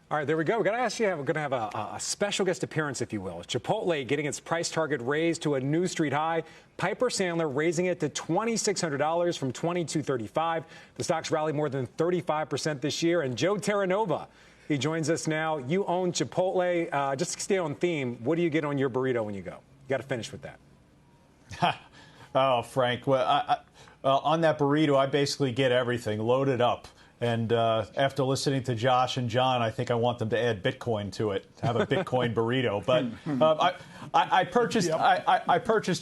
All right, there we go. We're going to ask you, we're going to have a special guest appearance, if you will. Chipotle getting its price target raised to a new street high. Piper Sandler raising it to $2,600 from $2,235. The stock's rallied more than 35% this year. And Joe Terranova, he joins us now. You own Chipotle. Just to stay on theme, what do you get on your burrito when you go? You got to finish with that. Oh, Frank. Well, on that burrito, I basically get everything loaded up. And after listening to Josh and John, I think I want them to add Bitcoin to it, to have a Bitcoin burrito. But I purchased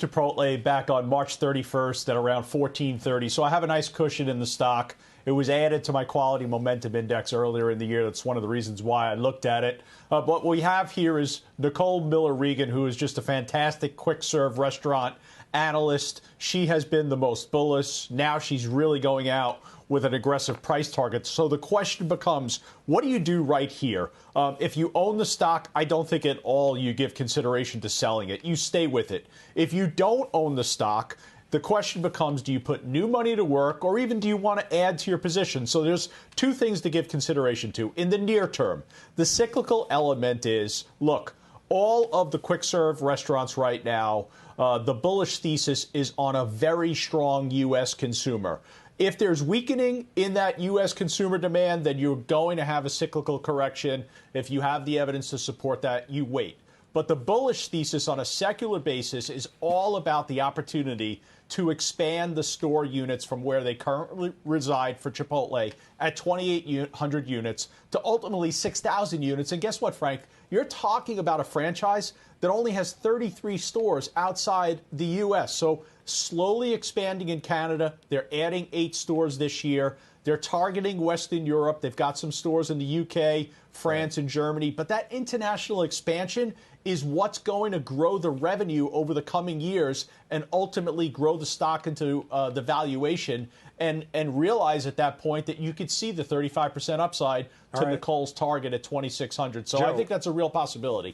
Chipotle back on March 31st at around $14.30. So I have a nice cushion in the stock. It was added to my quality momentum index earlier in the year. That's one of the reasons why I looked at it. What we have here is Nicole Miller-Regan, who is just a fantastic quick-serve restaurant analyst. She has been the most bullish. Now she's really going out with an aggressive price target. So the question becomes, what do you do right here? If you own the stock, I don't think at all you give consideration to selling it. You stay with it. If you don't own the stock, the question becomes, do you put new money to work, or even do you want to add to your position? So there's two things to give consideration to. In the near term, the cyclical element is, look, all of the quick-serve restaurants right now, the bullish thesis is on a very strong U.S. consumer. If there's weakening in that U.S. consumer demand, then you're going to have a cyclical correction. If you have the evidence to support that, you wait. But the bullish thesis on a secular basis is all about the opportunity to expand the store units from where they currently reside for Chipotle at 2,800 units to ultimately 6,000 units. And guess what, Frank? You're talking about a franchise that only has 33 stores outside the U.S. So slowly expanding in Canada. They're adding 8 stores this year. They're targeting Western Europe. They've got some stores in the UK, France, and Germany. But that international expansion is what's going to grow the revenue over the coming years and ultimately grow the stock into the valuation and realize at that point that you could see the 35% upside to Nicole's target at 2,600. So I think that's a real possibility.